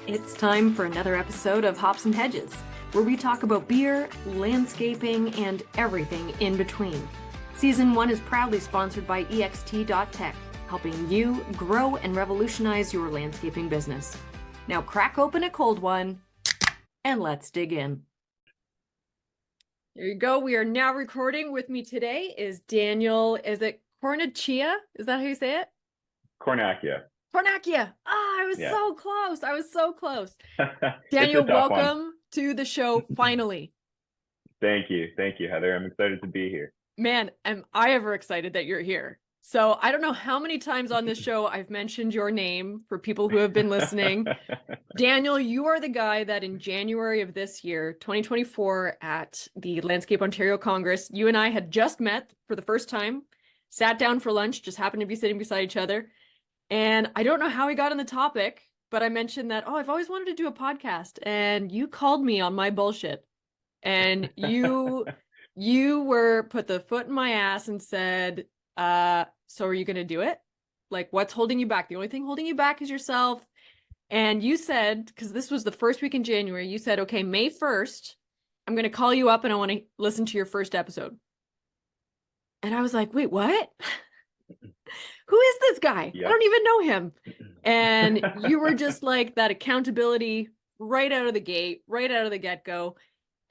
It's time for another episode of Hops and Hedges, where we talk about beer, landscaping, and everything in between. Season 1 is proudly sponsored by ext.tech, helping you grow and revolutionize your landscaping business. Now crack open a cold one, and let's dig in. There you go. We are now recording. With me today is Danial, is it Cornacchia? Is that how you say it? Cornacchia. Cornacchia. I was so close. I was so close. Daniel, welcome to the show, finally. Thank you, Heather. I'm excited to be here. Man, am I ever excited that you're here. So I don't know how many times on this show I've mentioned your name for people who have been listening. Danial, you are the guy that in January of this year, 2024, at the Landscape Ontario Congress, you and I had just met for the first time, sat down for lunch, just happened to be sitting beside each other. And I don't know how we got on the topic, but I mentioned that, I've always wanted to do a podcast. And you called me on my bullshit. And you were put the foot in my ass and said, so are you going to do it? Like, what's holding you back? The only thing holding you back is yourself. And you said, because this was the first week in January, you said, okay, May 1st, I'm going to call you up and I want to listen to your first episode. And I was like, wait, what? Who is this guy? Yep. I don't even know him. And you were just like that accountability right out of the gate, right out of the get-go.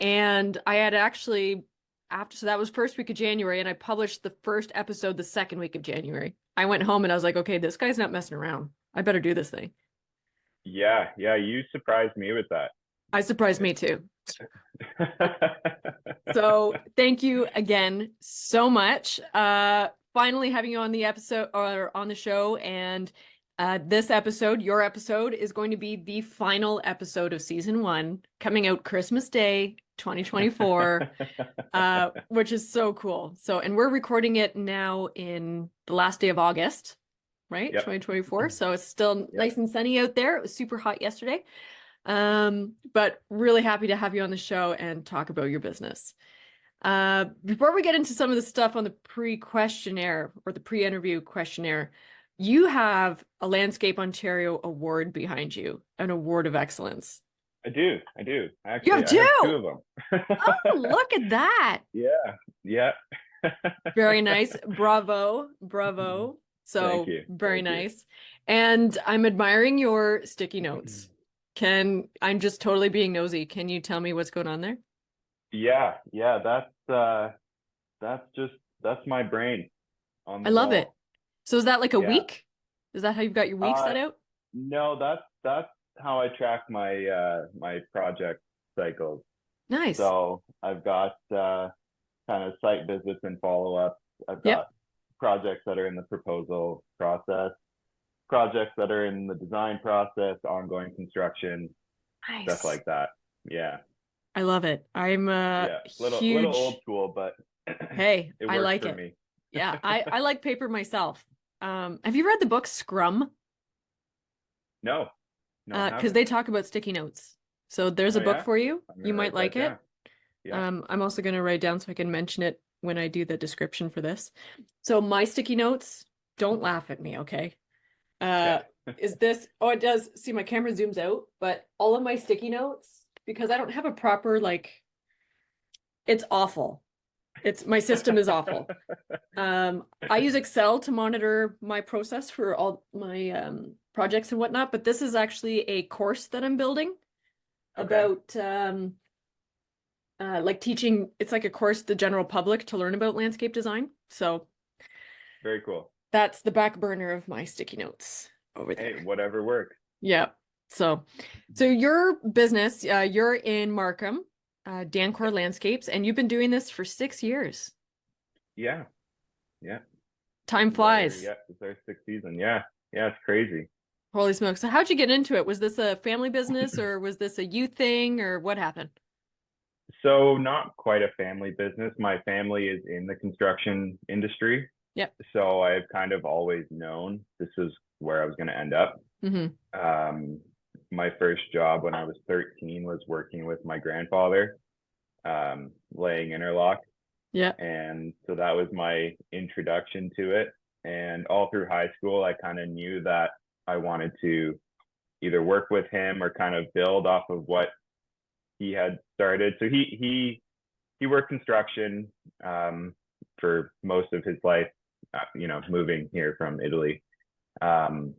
And I had actually, so that was first week of January, and I published the first episode the second week of January. I went home and I was like, okay, this guy's not messing around. I better do this thing. Yeah, you surprised me with that. I surprised me too. So thank you again so much. Finally having you on the episode or on the show, and this episode, your episode, is going to be the final episode of season 1, coming out Christmas Day 2024, which is so cool. So, and we're recording it now in the last day of August, right? Yep. 2024. So it's still nice and sunny out there. It was super hot yesterday. But really happy to have you on the show and talk about your business. Before we get into some of the stuff on the pre-questionnaire or the pre-interview questionnaire, you have a Landscape Ontario award behind you, an award of excellence. I do. Actually, you have two? I have 2 of them. Oh, look at that. Yeah. Very nice. Bravo. So Thank you. Very nice. And I'm admiring your sticky notes. I'm just totally being nosy. Can you tell me what's going on there? Yeah. That's my brain. I love it. So is that like a week? Is that how you've got your week set out? No, that's how I track my my project cycles. Nice. So I've got kind of site visits and follow-ups. I've got projects that are in the proposal process, projects that are in the design process, ongoing construction, stuff like that. Yeah. I love it. I'm little old school, but hey, it works I like for it. me. Yeah, I like paper myself. Have you read the book SCRUM? No. Because they talk about sticky notes. So there's a book for you. You might like it. Yeah. I'm also going to write down so I can mention it when I do the description for this. So my sticky notes, don't laugh at me, okay? Is this, it does, see my camera zooms out, but all of my sticky notes, because I don't have a proper, it's awful. My system is awful. I use Excel to monitor my process for all my projects and whatnot, but this is actually a course that I'm building about teaching. It's like a course the general public to learn about landscape design. So very cool. That's the back burner of my sticky notes over there. Hey, whatever works. Yeah. So your business, you're in Markham, Dancor Landscapes, and you've been doing this for 6 years. Yeah. Time flies. It's our 6th season. Yeah, it's crazy. Holy smokes. So how'd you get into it? Was this a family business or was this a youth thing or what happened? So not quite a family business. My family is in the construction industry. Yep. So I've kind of always known this is where I was going to end up. Mm-hmm. My first job when I was 13 was working with my grandfather, laying interlock. Yeah. And so that was my introduction to it. And all through high school, I kind of knew that I wanted to either work with him or kind of build off of what he had started. So he worked construction for most of his life, moving here from Italy. And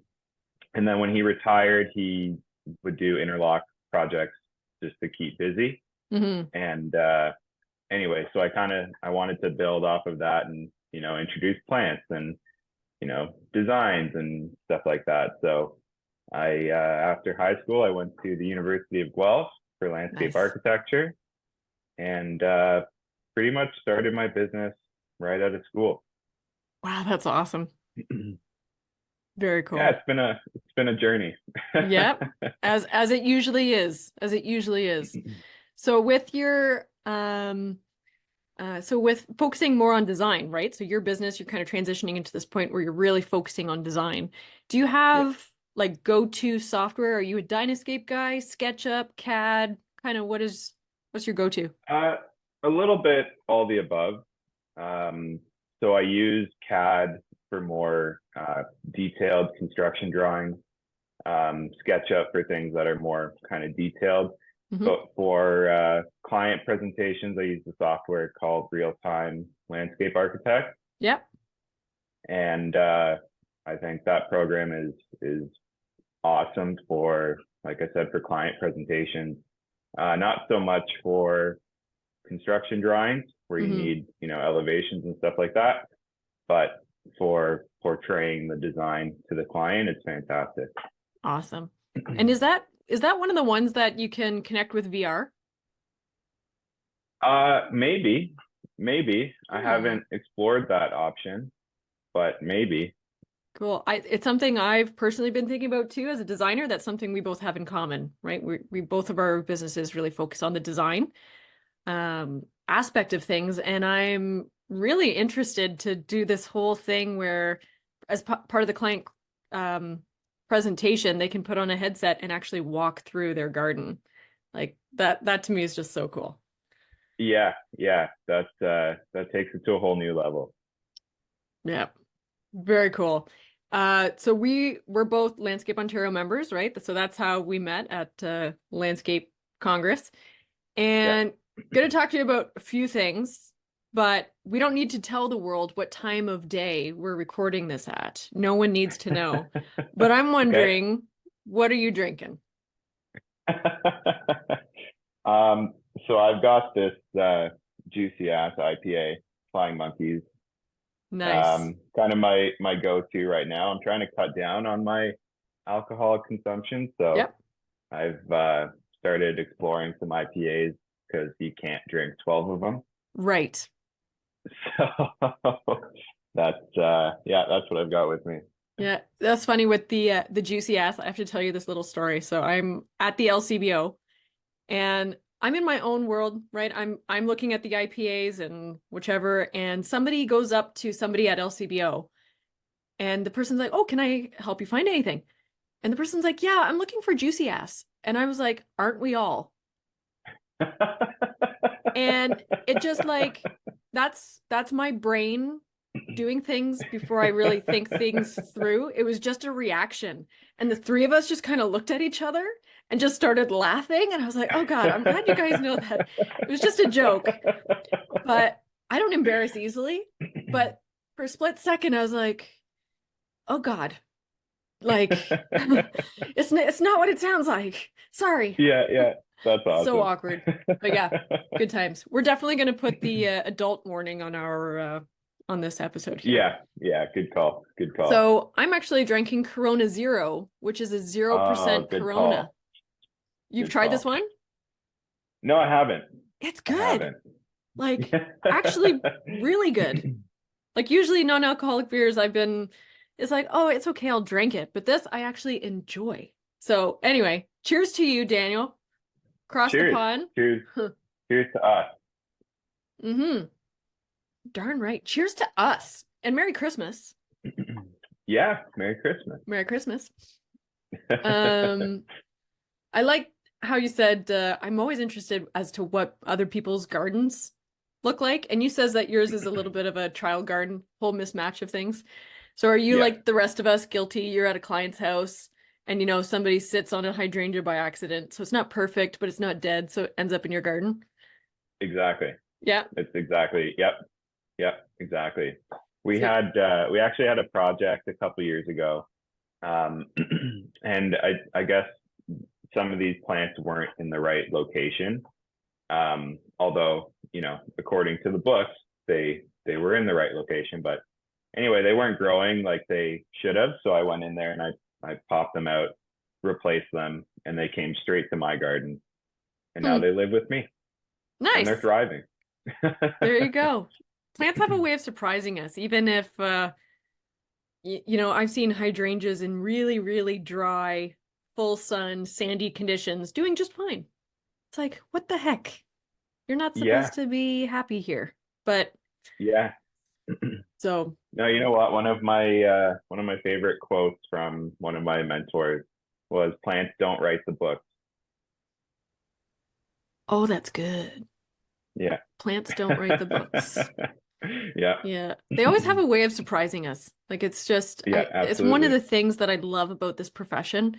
then when he retired, he would do interlock projects just to keep busy. Mm-hmm. And anyway, so I wanted to build off of that and, introduce plants and, designs and stuff like that. So after high school, I went to the University of Guelph for landscape architecture, and pretty much started my business right out of school. Wow, that's awesome. Very cool. Yeah, it's been a journey. Yep. As it usually is. As it usually is. So with your with focusing more on design, right? So your business, you're kind of transitioning into this point where you're really focusing on design. Do you have like go-to software? Are you a Dynascape guy, SketchUp, CAD? Kind of what's your go-to? A little bit all the above. So I use CAD for more detailed construction drawings, SketchUp for things that are more kind of detailed. Mm-hmm. But for client presentations, I use the software called Real-Time Landscape Architect. Yep. And I think that program is awesome for, like I said, for client presentations. Not so much for construction drawings where you need, elevations and stuff like that, but for portraying the design to the client, it's fantastic. Awesome. And is that one of the ones that you can connect with VR? Maybe. I haven't explored that option, but maybe. Cool. It's something I've personally been thinking about too as a designer. That's something we both have in common, right? We both of our businesses really focus on the design aspect of things, and I'm really interested to do this whole thing where, as part of the client presentation, they can put on a headset and actually walk through their garden. Like that to me is just so cool. Yeah, that takes it to a whole new level. Yeah, very cool. So we're both Landscape Ontario members, right? So that's how we met at Landscape Congress. And going to talk to you about a few things, but we don't need to tell the world what time of day we're recording this at. No one needs to know. But I'm wondering, what are you drinking? So I've got this juicy ass IPA, Flying Monkeys. Nice. Kind of my go-to right now. I'm trying to cut down on my alcohol consumption, so I've started exploring some IPAs because you can't drink 12 of them. Right. So that's what I've got with me. Yeah, that's funny with the juicy ass. I have to tell you this little story. So I'm at the LCBO and I'm in my own world, right? I'm looking at the IPAs and whichever, and somebody goes up to somebody at LCBO and the person's like, "Oh, can I help you find anything?" And the person's like, "Yeah, I'm looking for juicy ass." And I was like, "Aren't we all?" And it just like, that's my brain doing things before I really think things through. It was just a reaction. And the three of us just kind of looked at each other and just started laughing. And I was like, oh God, I'm glad you guys know that. It was just a joke. But I don't embarrass easily. But for a split second, I was like, oh God. Like, it's not what it sounds like. Sorry. Yeah. That's awesome. So awkward. But yeah, good times. We're definitely going to put the adult warning on our on this episode here. Yeah. Good call. So I'm actually drinking Corono Zero, which is a 0% Corona. Call. You've tried this one? No, I haven't. It's good. Like, actually really good. Like usually non-alcoholic beers it's like, oh, it's okay, I'll drink it. But this I actually enjoy. So anyway, cheers to you, Daniel. Across the pond. Cheers. Cheers to us. Mm-hmm. Darn right. Cheers to us. And Merry Christmas. Yeah, Merry Christmas. Merry Christmas. I like how you said, I'm always interested as to what other people's gardens look like. And you says that yours is a little bit of a trial garden, whole mismatch of things. So are you like the rest of us, guilty? You're at a client's house and somebody sits on a hydrangea by accident, so it's not perfect, but it's not dead, so it ends up in your garden. Exactly. Yeah. It's exactly. Yep. Exactly. We So- actually had a project a couple years ago, and I guess some of these plants weren't in the right location. Although, according to the books, they were in the right location, but anyway, they weren't growing like they should have. So I went in there and I popped them out, replaced them, and they came straight to my garden. And now they live with me and they're Nice. thriving. There you go. Plants have a way of surprising us, even if I've seen hydrangeas in really, really dry, full sun, sandy conditions doing just fine. It's like, what the heck? You're not Yeah. supposed to be happy here. But Yeah. so No, you know what? One of my favorite quotes from one of my mentors was, "Plants don't write the books." oh, that's good. Yeah. Plants don't write the books. Yeah. Yeah. They always have a way of surprising us. Like it's just Yeah, it's one of absolutely. the things that I love about this profession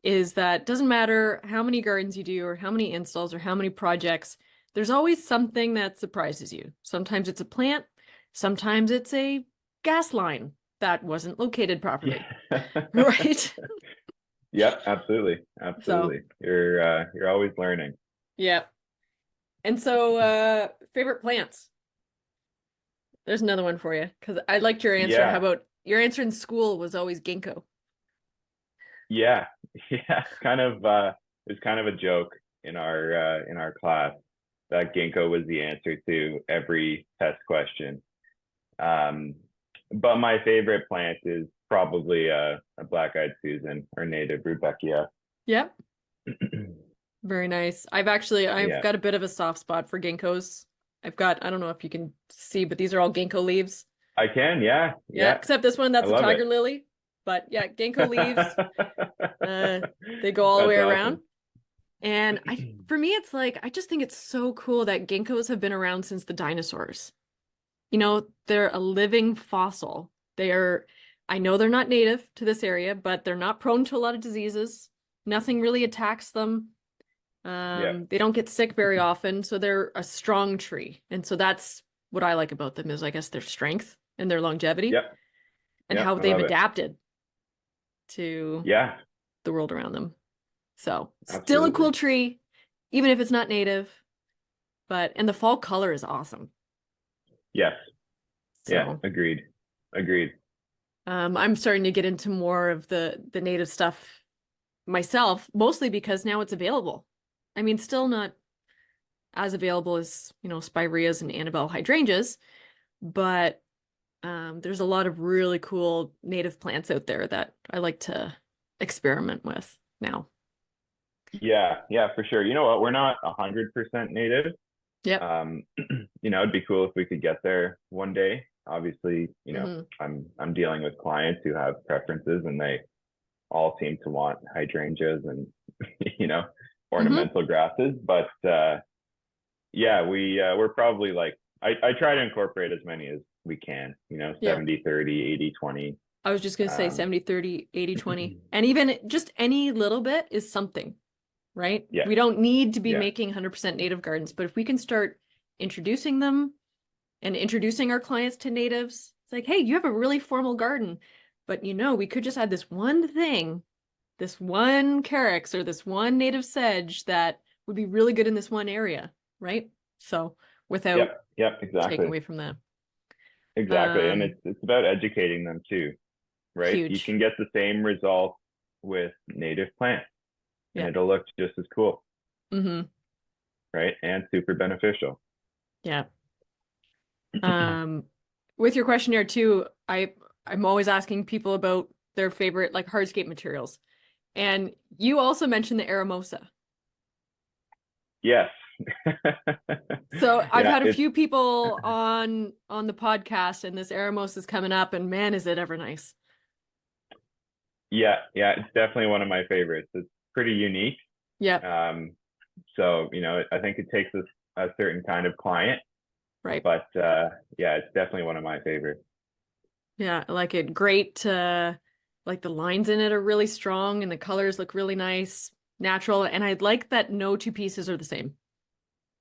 is that it doesn't matter how many gardens you do or how many installs or how many projects, there's always something that surprises you. Sometimes it's a plant, sometimes it's a gas line that wasn't located properly. Yeah. Right? Yep, absolutely. So, Absolutely. You're always learning. yeah. And so favorite plants. There's another one for you because I liked your answer. How Yeah. about your answer in school was always ginkgo? Yeah. Yeah. It's kind of a joke in our class that ginkgo was the answer to every test question. But my favorite plant is probably a black-eyed Susan or native Rudbeckia. Yep. Very nice. I've Yeah. got a bit of a soft spot for ginkgos. I don't know if you can see, but these are all ginkgo leaves. I can, yeah. Yeah, except this one, I that's a love tiger it. lily. But yeah, ginkgo leaves, they go all the way That's around. awesome. And for me, it's like, I just think it's so cool that ginkgos have been around since the dinosaurs. They're a living fossil. I know they're not native to this area, but they're not prone to a lot of diseases. Nothing really attacks them. Yeah. They don't get sick very often, so they're a strong tree. And so that's what I like about them is I guess their strength and their longevity Yep. and Yep. how I they've love it. adapted to Yeah. the world around them. So still a cool Absolutely. tree, even if it's not native, and the fall color is awesome. Yes. Yeah. So Agreed. Agreed. I'm starting to get into more of the native stuff myself, mostly because now it's available. I mean, still not as available as, spireas and Annabelle hydrangeas, but there's a lot of really cool native plants out there that I like to experiment with now. Yeah. Yeah, for sure. You know what? We're not 100% native. Yep. It'd be cool if we could get there one day. Obviously, Mhm. I'm dealing with clients who have preferences and they all seem to want hydrangeas and Mhm. ornamental grasses. But yeah, we're probably like I try to incorporate as many as we can, Yeah. 70-30, 80-20. I was just going to say 70-30, 80-20. And even just any little bit is something, right? Yeah. We don't need to be Yeah. making 100% native gardens, but if we can start introducing them and introducing our clients to natives, it's like, hey, you have a really formal garden, but we could just add this one thing, this one carex or this one native sedge that would be really good in this one area, right? So without Yep, taking exactly. away from that. Exactly. And it's about educating them too, right? You Huge. can get the same result with native plants and Yeah. it'll look just as cool, Mm-hmm. right? And super beneficial. Yeah. With your questionnaire too, I'm always asking people about their favorite like hardscape materials. And you also mentioned the Aramosa. Yes. So I've Yeah, had a few people on the podcast and this Aramosa is coming up and man, is it ever nice. yeah, it's definitely one of my favorites. It's pretty unique. Yeah. So, I think it takes a certain kind of client, Right. but yeah, it's definitely one of my favorites. Yeah, I like it. Great like the lines in it are really strong and the colors look really nice, natural. And I like that no two pieces are the same.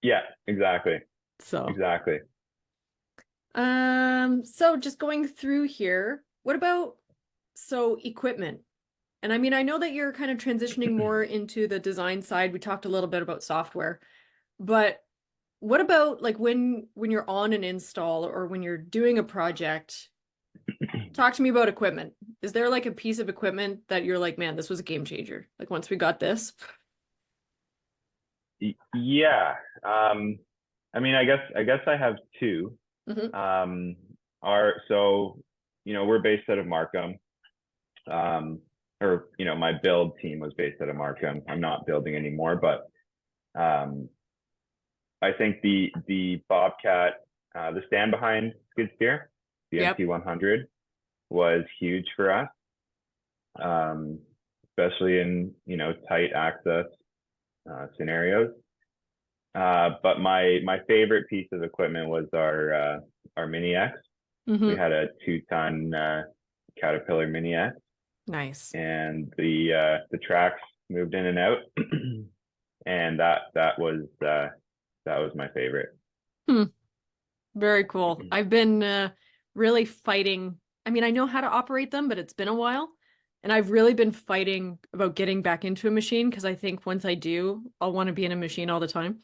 Yeah, exactly. So, Exactly. so just going through here, what about equipment? And I mean, I know that you're kind of transitioning more into the design side. We talked a little bit about software, but what about like when you're on an install or when you're doing a project? Talk to me about equipment. Is there like a piece of equipment that you're like, man, this was a game changer? Like once we got this. Yeah. I mean, I guess I have two. Hmm. Um, so we're based out of Markham. Or my build team was based out of Markham. I'm not building anymore, but um, I think the Bobcat, the stand behind skid steer, the Yep. MT100 was huge for us, especially in tight access scenarios. But my favorite piece of equipment was our Mini X. We Hmm. had a 2-ton Caterpillar Mini X, Nice. and the tracks moved in and out, and that was my favorite. Hmm. Very cool. I've been really fighting. I mean, I know how to operate them, but it's been a while. And I've really been fighting about getting back into a machine because I think once I do, I'll want to be in a machine all the time.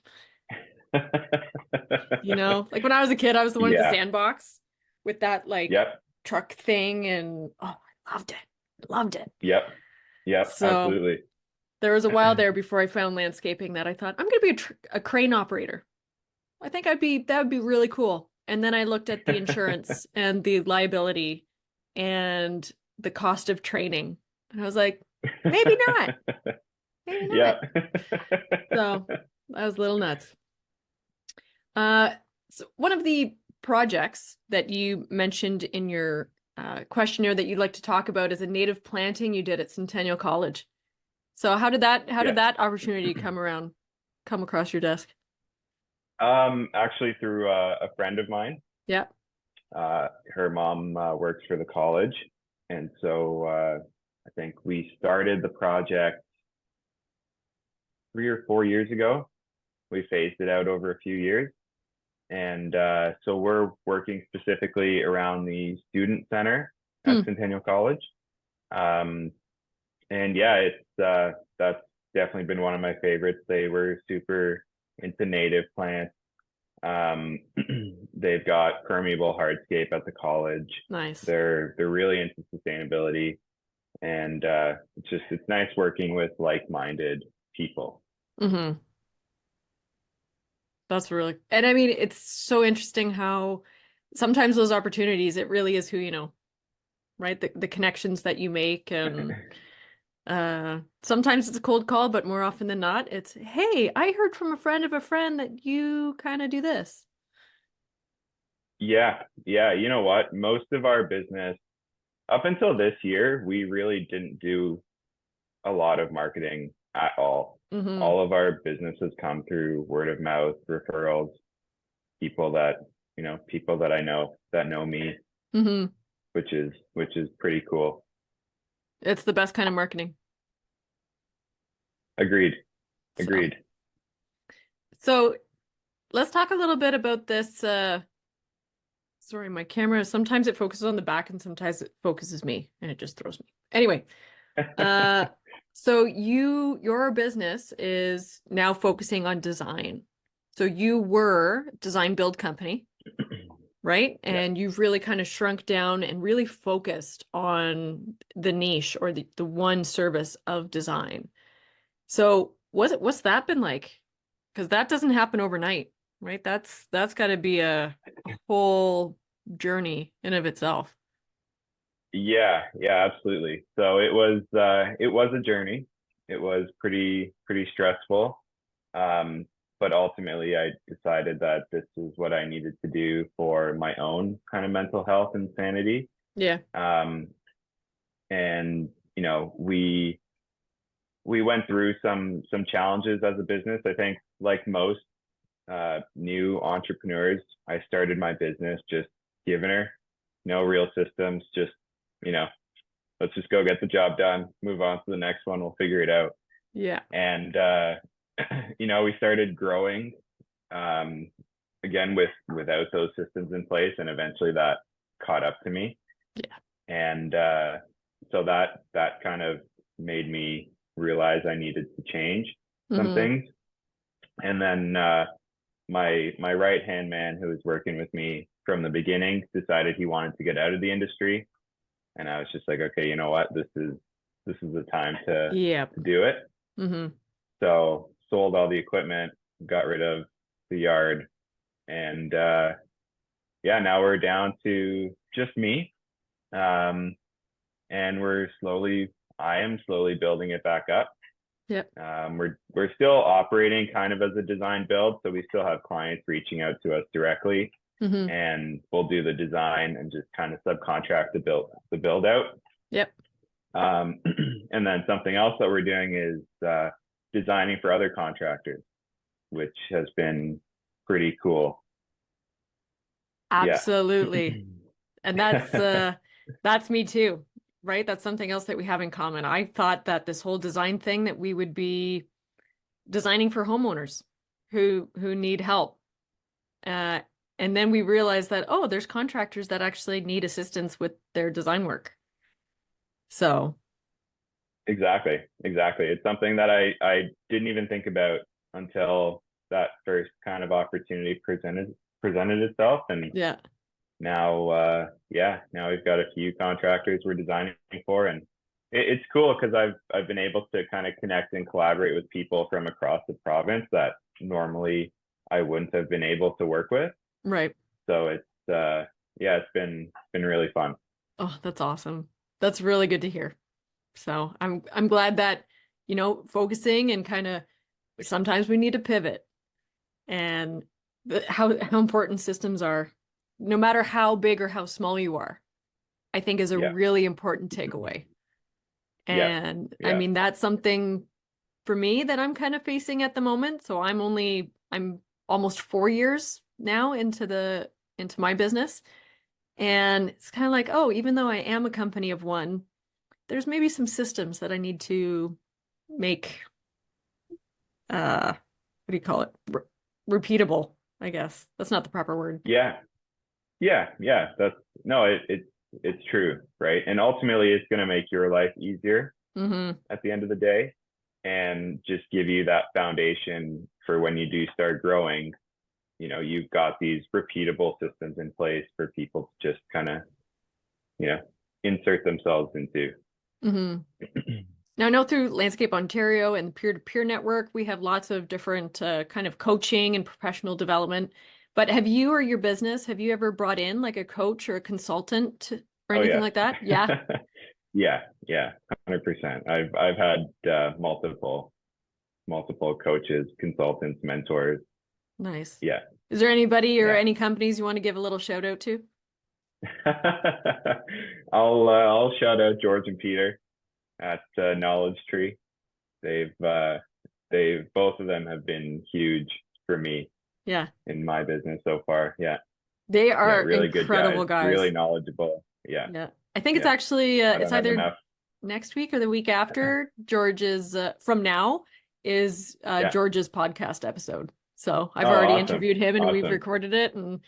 You know, like when I was a kid, I was the one at the Yeah. sandbox with that like Yep. truck thing, and oh, I loved it. Loved it. Yep. Yep. So Absolutely. there was a while there before I found landscaping that I thought I'm gonna be a crane operator. I think that would be really cool. And then I looked at the insurance and the liability and the cost of training. And I was like, maybe not. Maybe not. Yeah. So that was a little nuts. Uh, so one of the projects that you mentioned in your questionnaire that you'd like to talk about is a native planting you did at Centennial College. So how did Yes. that opportunity come across your desk? Actually through a friend of mine. Yeah. Her mom works for the college, and so I think we started the project 3 or 4 years ago. We phased it out over a few years, and so we're working specifically around the student center at Hmm. Centennial College. Um, and yeah, that's definitely been one of my favorites. They were super into native plants. Um, they've got permeable hardscape at the college. Nice. They're really into sustainability, and it's nice working with like-minded people. Hmm. That's really, and I mean, it's so interesting how sometimes those opportunities, it really is who you know, right? The connections that you make, and sometimes it's a cold call, but more often than not, it's, hey, I heard from a friend of a friend that you kind of do this. Yeah, yeah. You know what? Most of our business up until this year, we really didn't do a lot of marketing at all. Hmm. All of our business has come through word of mouth, referrals, people that I know that know me, Hmm. which is pretty cool. It's the best kind of marketing. Agreed. So, Agreed. so let's talk a little bit about this. Sorry, my camera, sometimes it focuses on the back and sometimes it focuses me and it just throws me. Anyway, uh, so your business is now focusing on design. So you were design build company, right? Yeah. And you've really kind of shrunk down and really focused on the niche or the one service of design. So what's that been like? Because that doesn't happen overnight, right? That's got to be a whole journey in of itself. Yeah, yeah, absolutely. So it was a journey. It was pretty stressful. Um, but ultimately I decided that this is what I needed to do for my own kind of mental health and sanity. Yeah. Um, and we went through some challenges as a business. I think like most new entrepreneurs, I started my business just giving her no real systems, just you know let's just go get the job done, move on to the next one, we'll figure it out. Yeah. And we started growing again without those systems in place, and eventually that caught up to me. Yeah. And so that kind of made me realize I needed to change some things. And then my right hand man, who was working with me from the beginning, decided he wanted to get out of the industry, and I was just like, okay, you know what, this is the time to do it. So sold all the equipment, got rid of the yard, and now we're down to just me, and I am slowly building it back up. Yep. We're still operating kind of as a design build, so we still have clients reaching out to us directly, and we'll do the design and just kind of subcontract the build out. Yep. And then something else that we're doing is designing for other contractors, which has been pretty cool. Absolutely. And that's me too, right? That's something else that we have in common. I thought that this whole design thing, that we would be designing for homeowners who need help. And then we realized that, oh, there's contractors that actually need assistance with their design work. So Exactly. It's something that I didn't even think about until that first kind of opportunity presented itself. And now we've got a few contractors we're designing for, and it's cool because I've been able to kind of connect and collaborate with people from across the province that normally I wouldn't have been able to work with. Right. So it's been really fun. Oh, that's awesome. That's really good to hear. So I'm glad that, focusing and kind of, sometimes we need to pivot, and how important systems are, no matter how big or how small you are, I think is a really important takeaway. And I mean, that's something for me that I'm kind of facing at the moment. So I'm almost 4 years now into my business. And it's kind of like, oh, even though I am a company of one, there's maybe some systems that I need to make, what do you call it? Repeatable, I guess. That's not the proper word. Yeah. It's true, right? And ultimately, it's going to make your life easier at the end of the day, and just give you that foundation for when you do start growing. You've got these repeatable systems in place for people to just kind of, insert themselves into. Now, I know through Landscape Ontario and the peer-to-peer network, we have lots of different kind of coaching and professional development. But have you or your business, have you ever brought in like a coach or a consultant or anything like that? Yeah. Yeah, 100%. I've had multiple coaches, consultants, mentors. Nice. Yeah. Is there anybody or any companies you want to give a little shout out to? I'll shout out George and Peter at Knowledge Tree. They've both of them have been huge for me. Yeah. In my business so far. Yeah. They are really incredible good guys. Really knowledgeable. Yeah. Yeah. I think it's actually it's either next week or the week after. George's From Now is George's podcast episode. So I've already interviewed him, and we've recorded it, and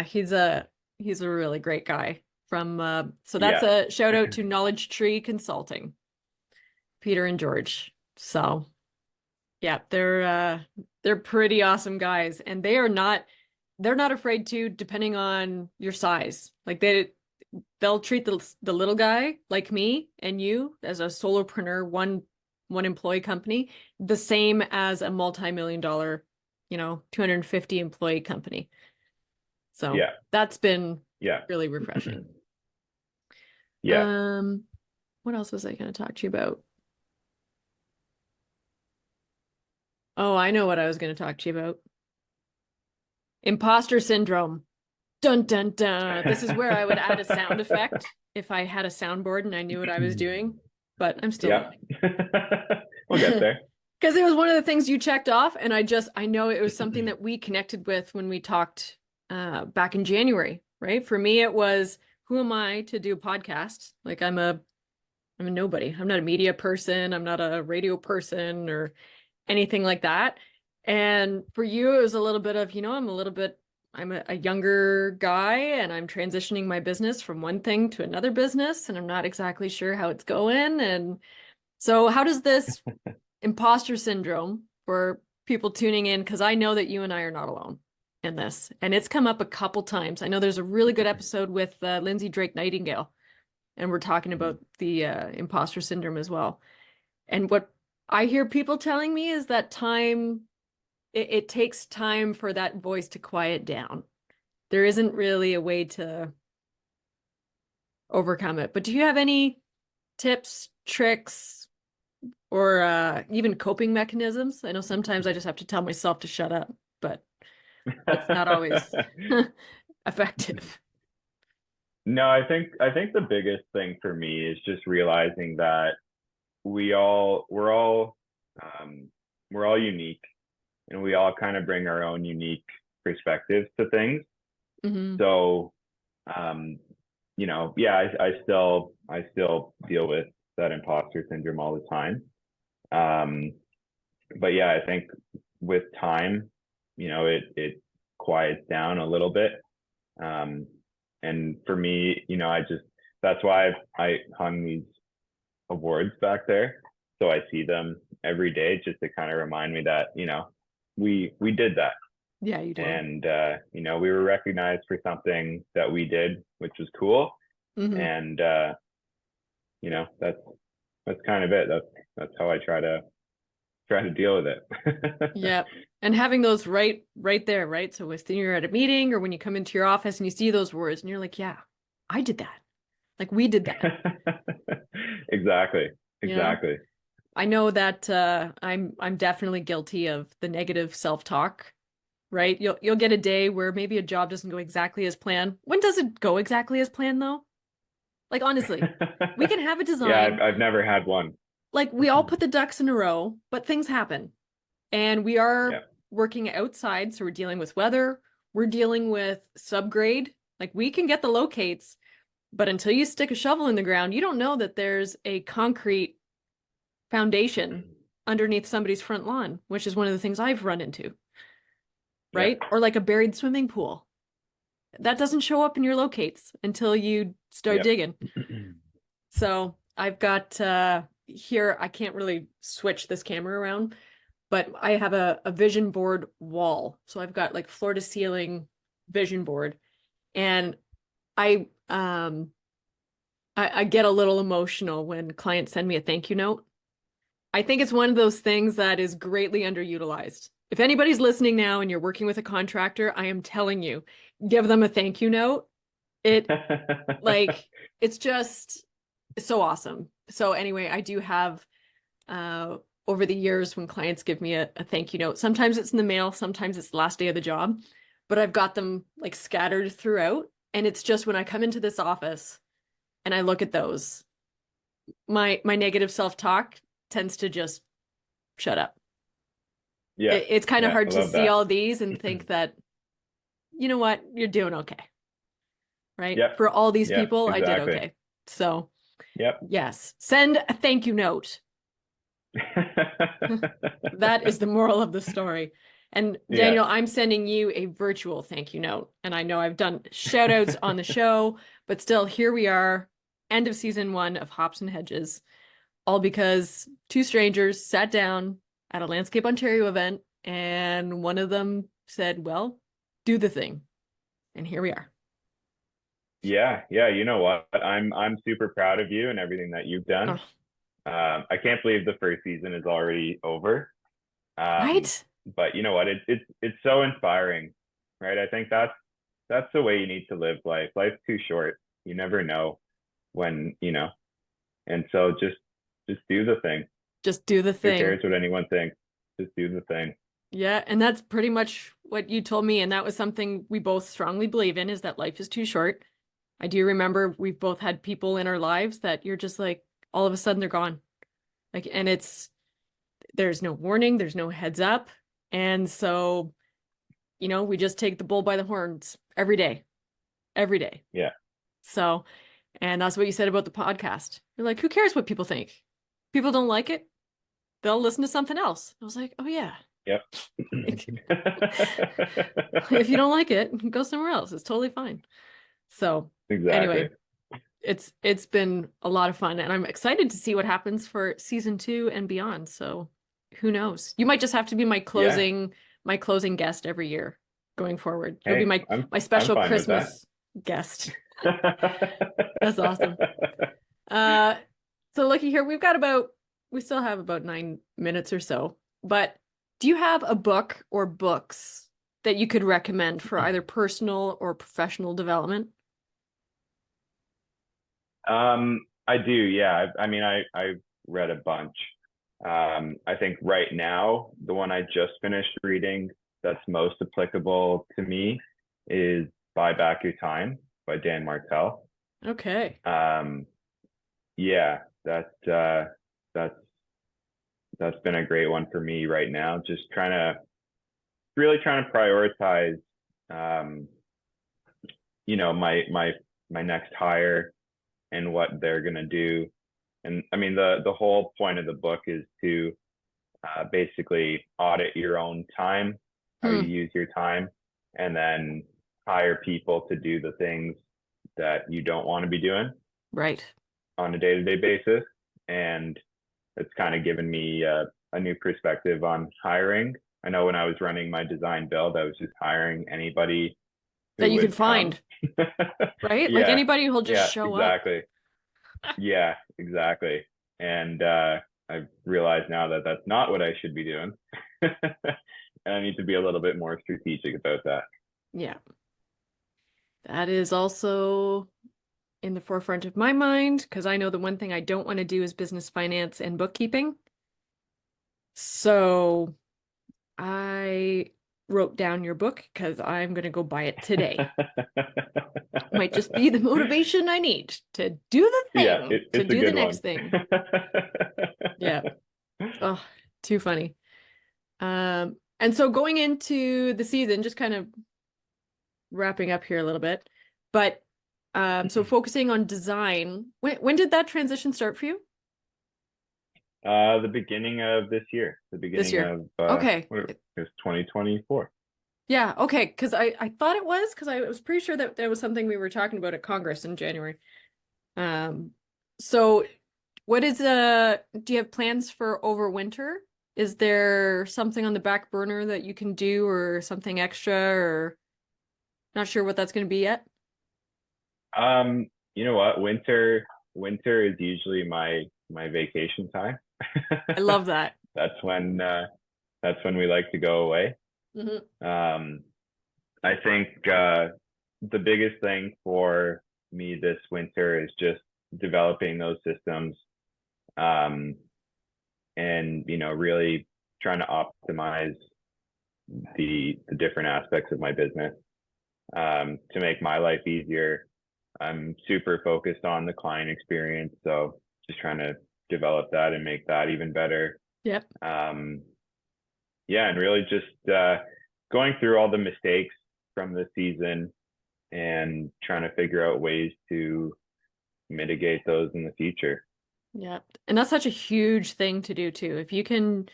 he's a really great guy from so that's a shout out to Knowledge Tree Consulting, Peter and George. So they're pretty awesome guys, and they're not afraid to, depending on your size. Like they'll treat the little guy like me and you as a solopreneur, one employee company, the same as a multi-million-dollar, 250 employee company. So that's been really refreshing. What else was I going to talk to you about? Oh, I know what I was going to talk to you about. Imposter syndrome. Dun, dun, dun. This is where I would add a sound effect if I had a soundboard and I knew what I was doing, but I'm still learning. We'll get there. Because it was one of the things you checked off, and I know it was something that we connected with when we talked back in January, right? For me, it was, who am I to do a podcast? Like, I'm a I'm a nobody. I'm not a media person. I'm not a radio person or anything like that. And for you, it was a little bit of, I'm a younger guy and I'm transitioning my business from one thing to another business, and I'm not exactly sure how it's going. And so how does this imposter syndrome for people tuning in? Because I know that you and I are not alone in this, and it's come up a couple times. I know there's a really good episode with Lindsay Drake Nightingale, and we're talking about the imposter syndrome as well. And what I hear people telling me is that it takes time for that voice to quiet down. There isn't really a way to overcome it. But do you have any tips, tricks, or even coping mechanisms? I know sometimes I just have to tell myself to shut up, but that's not always effective. No, I think the biggest thing for me is just realizing that we're all unique, and we all kind of bring our own unique perspectives to things. Mm-hmm. So, yeah, I still deal with that imposter syndrome all the time. But yeah, I think with time, it quiets down a little bit. And for me, that's why I hung these awards back there. So I see them every day just to kind of remind me that, we did that. Yeah, you did. And, we were recognized for something that we did, which was cool. Mm-hmm. And, that's kind of it. That's how I try to deal with it. Yeah. And having those right there, right? So when you're at a meeting or when you come into your office and you see those words and you're like, yeah, I did that. Like we did that. Exactly. I know that I'm definitely guilty of the negative self-talk, right? You'll get a day where maybe a job doesn't go exactly as planned. When does it go exactly as planned though? Like honestly, we can have a design. Yeah, I've never had one. Like we all put the ducks in a row, but things happen. And we are working outside, so we're dealing with weather, we're dealing with subgrade. Like we can get the locates, but until you stick a shovel in the ground, you don't know that there's a concrete foundation underneath somebody's front lawn, which is one of the things I've run into, right? Or like a buried swimming pool. That doesn't show up in your locates until you start digging. So I've got here, I can't really switch this camera around, but I have a vision board wall. So I've got like floor to ceiling vision board, and I get a little emotional when clients send me a thank you note. I think it's one of those things that is greatly underutilized. If anybody's listening now and you're working with a contractor, I am telling you, give them a thank you note. It's just so awesome. So anyway, I do have over the years when clients give me a thank you note, sometimes it's in the mail, sometimes it's the last day of the job, but I've got them like scattered throughout. And it's just when I come into this office and I look at those, my negative self-talk tends to just shut up. Yeah. It's kind of hard to see that. all these and think that, you know what, you're doing okay. Right? Yep. For all these people, exactly. I did okay. So yes, send a thank you note. That is the moral of the story. And Daniel, I'm sending you a virtual thank you note. And I know I've done shout outs on the show, but still here we are, end of season 1 of Hops and Hedges, all because 2 strangers sat down at a Landscape Ontario event and one of them said, well, do the thing. And here we are. Yeah. You know what? I'm super proud of you and everything that you've done. I can't believe the first season is already over. Right? But you know what? It's so inspiring, right? I think that's the way you need to live life. Life's too short. You never know when, and so just do the thing. Just do the thing. Who cares what anyone thinks? Just do the thing. Yeah, and that's pretty much what you told me, and that was something we both strongly believe in, is that life is too short. I do remember we've both had people in our lives that you're just like, all of a sudden they're gone. Like, and there's no warning, there's no heads up. And so, we just take the bull by the horns every day. Yeah. So, And that's what you said about the podcast. You're like, who cares what people think? People don't like it, they'll listen to something else. I was like, oh yeah. Yep. If you don't like it, go somewhere else. It's totally fine. So Exactly. anyway, it's been a lot of fun, and I'm excited to see what happens for season 2 and beyond. So who knows? You might just have to be my closing guest every year going forward. You'll be my special fine Christmas guest. That's awesome. So looky here, we still have about 9 minutes or so, but do you have a book or books that you could recommend for either personal or professional development? I do, yeah. I've read a bunch. I think right now, the one I just finished reading that's most applicable to me is Buy Back Your Time by Dan Martell. Okay. Yeah, that's been a great one for me right now. Just really trying to prioritize, my next hire and what they're gonna do. And I mean, the whole point of the book is to basically audit your own time, how you use your time, and then hire people to do the things that you don't want to be doing Right. on a day-to-day basis. And it's kind of given me a new perspective on hiring. I know when I was running my design build, I was just hiring anybody that you could find, right? Yeah, like anybody who'll just show exactly. up. Yeah, exactly. And I realize now that that's not what I should be doing. And I need to be a little bit more strategic about that. Yeah. That is also in the forefront of my mind, because I know the one thing I don't want to do is business finance and bookkeeping. So I wrote down your book because I'm going to go buy it today. Might just be the motivation I need to do the thing, yeah, to do the next thing. Yeah. Oh, too funny. And so going into the season, just kind of wrapping up here a little bit, but so focusing on design, when did that transition start for you? The beginning of this year. The beginning of okay. It was 2024. Yeah, okay, because I thought it was, because I was pretty sure that there was something we were talking about at Congress in January. So what is do you have plans for over winter? Is there something on the back burner that you can do, or something extra, or not sure what that's going to be yet? You know what? Winter is usually my vacation time. I love that. That's when we like to go away. I think the biggest thing for me this winter is just developing those systems, and really trying to optimize the different aspects of my business to make my life easier. I'm super focused on the client experience, so just trying to develop that and make that even better. Yep. Yeah, and really just going through all the mistakes from this season and trying to figure out ways to mitigate those in the future. Yeah. And that's such a huge thing to do too. If you can,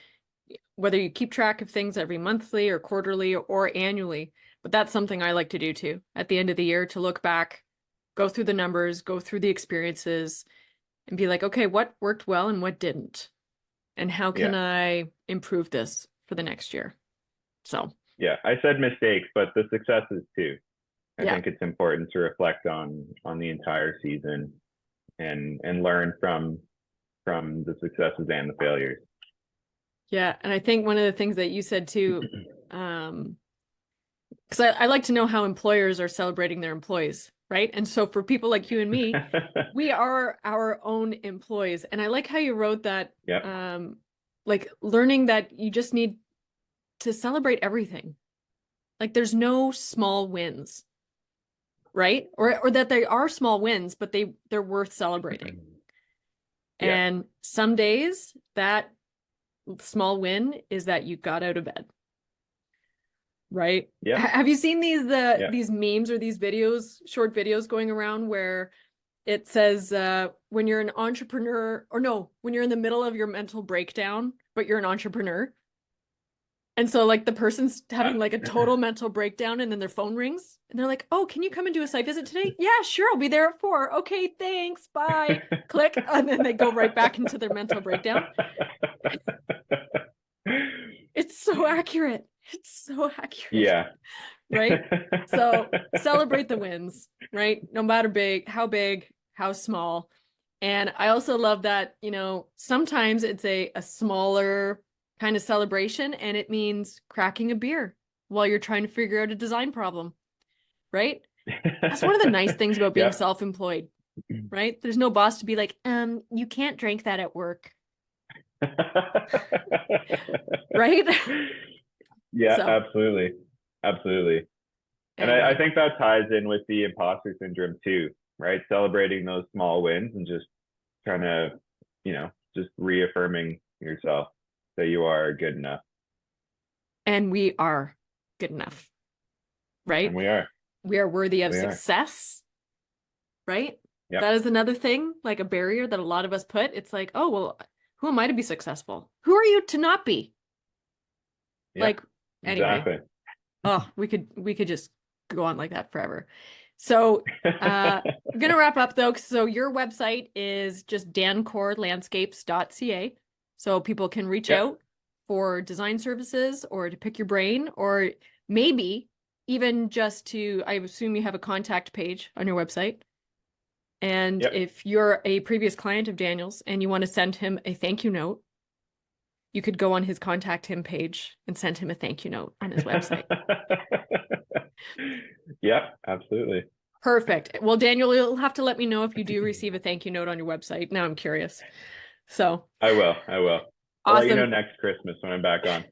whether you keep track of things every monthly or quarterly or annually, but that's something I like to do too. At the end of the year, to look back, go through the numbers, go through the experiences, and be like, okay, what worked well and what didn't? And how can I improve this for the next year? So yeah, I said mistakes, but the successes too. I think it's important to reflect on the entire season and learn from the successes and the failures. Yeah, and I think one of the things that you said too, because I like to know how employers are celebrating their employees, right? And so for people like you and me, we are our own employees. And I like how you wrote that, like learning that you just need to celebrate everything. Like there's no small wins, right? Or that they are small wins, but they're worth celebrating. And some days that small win is that you got out of bed. Right? Yeah. Have you seen these memes or these videos, short videos going around where it says when you're an entrepreneur, or no, when you're in the middle of your mental breakdown, but you're an entrepreneur. And so like the person's having like a total mental breakdown and then their phone rings and they're like, oh, can you come and do a site visit today? Yeah, sure. I'll be there at 4. Okay, thanks. Bye. Click. And then they go right back into their mental breakdown. It's so accurate. It's so accurate. Yeah. Right. So celebrate the wins, right? No matter big, how small. And I also love that, you know, sometimes it's a smaller kind of celebration and it means cracking a beer while you're trying to figure out a design problem, right? That's one of the nice things about being self-employed, right? There's no boss to be like, you can't drink that at work. Right? Yeah, so. Absolutely. Absolutely. And anyway. I think that ties in with the imposter syndrome too, right? Celebrating those small wins and just trying to, you know, just reaffirming yourself that you are good enough. And we are good enough, right? And we are. We are worthy of success, right? Yep. That is another thing, like a barrier that a lot of us put. It's like, oh, well, who am I to be successful? Who are you to not be? Yep. Like, anyway. Exactly. Oh, we could just go on like that forever. So I'm going to wrap up though. So your website is just dancorlandscapes.ca. So people can reach out for design services or to pick your brain, or maybe even just to, I assume you have a contact page on your website. And if you're a previous client of Daniel's and you want to send him a thank you note, you could go on his contact him page and send him a thank you note on his website. Yeah, absolutely. Perfect. Well, Daniel, you'll have to let me know if you do receive a thank you note on your website. Now I'm curious. So I will. Awesome. I'll let you know next Christmas when I'm back on.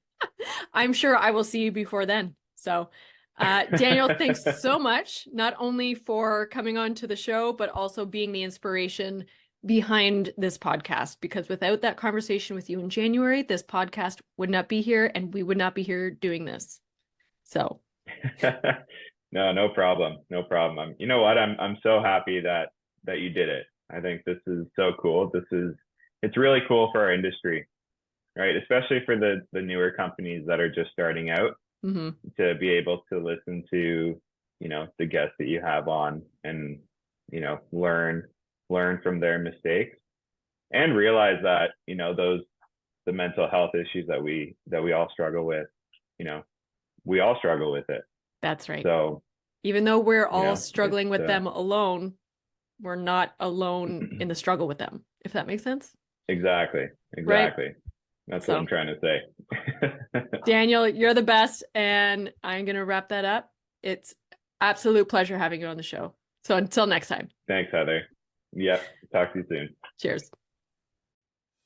I'm sure I will see you before then. So Daniel, thanks so much, not only for coming on to the show, but also being the inspiration behind this podcast, because without that conversation with you in January, this podcast would not be here and we would not be here doing this. So no problem. No problem. You know what? I'm so happy that you did it. I think this is so cool. It's really cool for our industry, right? Especially for the newer companies that are just starting out, to be able to listen to, you know, the guests that you have on and, you know, learn from their mistakes and realize that, you know, the mental health issues that we all struggle with, you know, we all struggle with it. That's right. So even though we're all struggling with them alone, we're not alone in the struggle with them, if that makes sense. Exactly. Right? That's what I'm trying to say. Daniel, you're the best. And I'm going to wrap that up. It's absolute pleasure having you on the show. So until next time. Thanks, Heather. Yep. Talk to you soon. Cheers.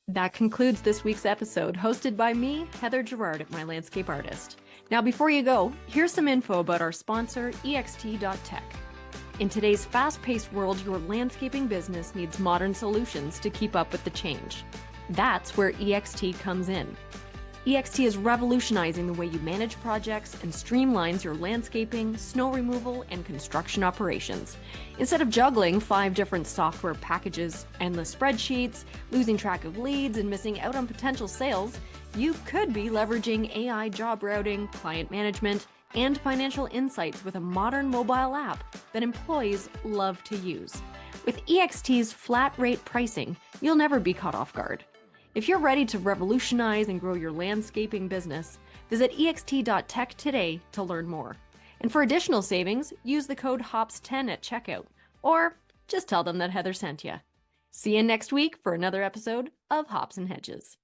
That concludes this week's episode, hosted by me, Heather Gerard at My Landscape Artist. Now, before you go, here's some info about our sponsor, ext.tech. In today's fast-paced world, your landscaping business needs modern solutions to keep up with the change. That's where EXT comes in. EXT is revolutionizing the way you manage projects and streamlines your landscaping, snow removal, and construction operations. Instead of juggling 5 different software packages, endless spreadsheets, losing track of leads, and missing out on potential sales, you could be leveraging AI job routing, client management, and financial insights with a modern mobile app that employees love to use. With EXT's flat rate pricing, you'll never be caught off guard. If you're ready to revolutionize and grow your landscaping business, visit ext.tech today to learn more. And for additional savings, use the code HOPS10 at checkout, or just tell them that Heather sent you. See you next week for another episode of Hops and Hedges.